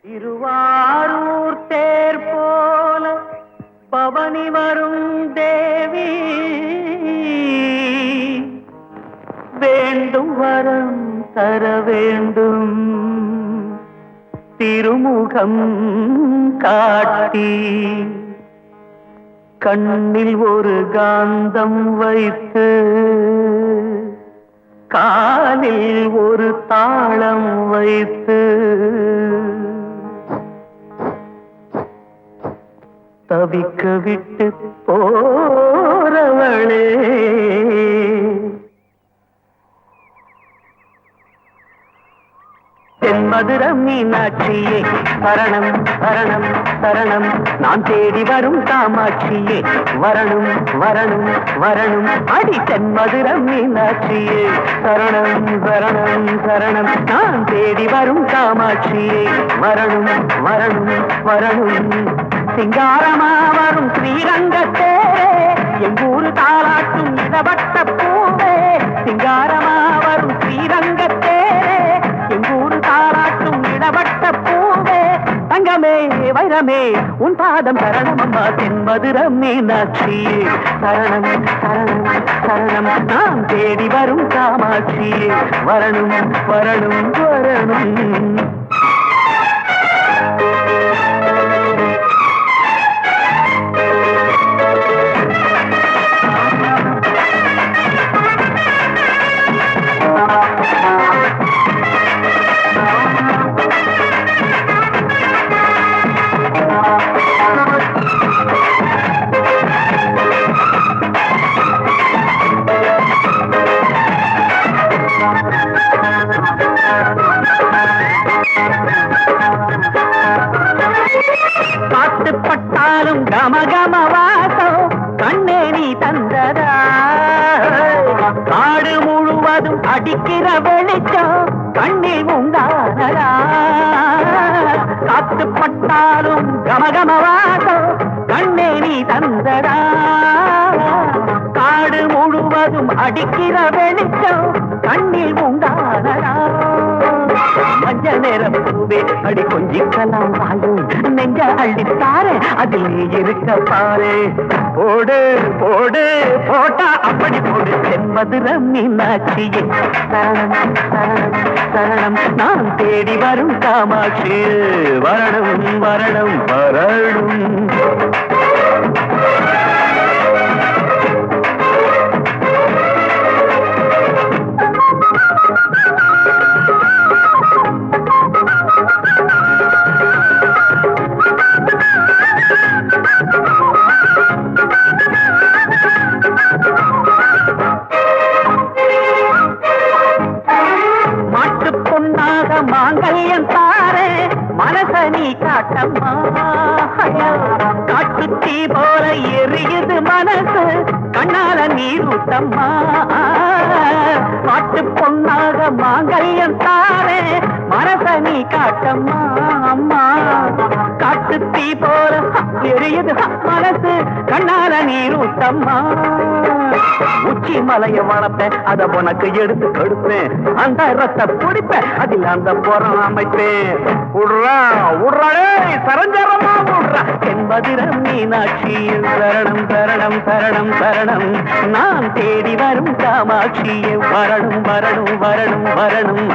திருவாரூர் தேர் போல பவனி வரும் தேவி வேண்டும் வரம் தர வேண்டும் திருமுகம் காட்டி கண்ணில் ஒரு காந்தம் வைத்து காலில் ஒரு தாளம் வைத்து தவிக்க விட்டு போறவளே தென்மதுர மீனாட்சியே சரணம் சரணம் சரணம் நான் தேடி வரும் காமாட்சியே வரணும் வரணும் வரணும் அடி தென்மதுர மீனாட்சியே சரணம் சரணம் சரணம் நான் தேடி வரும் காமாட்சியே வரணும் வரணும் வரணும் சிங்காரமா வரும் ஸ்ரீரங்கத்தே எங்கூரு தாளாட்டும் இடவட்ட பூவே சிங்காரமா வரும் ஸ்ரீரங்கத்தே எங்கூரு தாளாட்டும் இடவட்ட பூவே தங்கமே வைரமே உன் பாதம் சரணம் அம்மா தென்மதுர மீனாட்சியே சரணம் சரணம் சரணம் நான் தேடி வரும் காமாட்சியே வரணும் வரணும் வரணும் பாட்டுப்பட்டாலும் கமகம வாசம் கண்ணே நீ தந்ததா காடு முழுவதும் அடிக்கிற வெளிச்சம் கண்ணில் உண்டானதா காத்துப்பட்டாலும் கமகம வாசம் கண்ணே நீ தந்ததா காடு முழுவதும் அடிக்கிற வெளிச்சம் கண்ணில் உண்டானதா மஞ்ச நேரம் பூவே அடி கொஞ்சிக்கலாம் வாழும் நெஞ்ச அள்ளித்தாரே அதில் நீ இருக்க பாரு போடு போடு போட்டா அப்படி போடு தென்மதுர மீனாட்சியே சரணம் சரணம் சரணம் நான் தேடி வரும் காமாட்சி வரணும் வரணும் வரணும் மாங்கல்யம் தாரே மனச நீ காட்டம்மா காட்டு தீ போல எரியுது மனசு கண்ணால நீரூட்டம்மா காட்டு பொன்னாக மாங்கல்யம் தாரே மனச நீ காட்டம்மா அம்மா காட்டு தீ போல எரியுது மனசு கண்ணால நீரூட்டம்மா உச்சி மலைய வளர்ப்பேன் அத உனக்கு எடுத்து கொடுப்பேன் அந்த ரத்த பிடிப்பேன் அதில் அந்த புறம் அமைப்பேன் உட்றா உட்றாடே சரஞ்சரமா உட்றா தென்மதுர மீனாட்சி சரணம் சரணம் சரணம் சரணம் நான் தேடி வரும் காமாட்சியே வரணும் வரணும் வரணும் வரணும்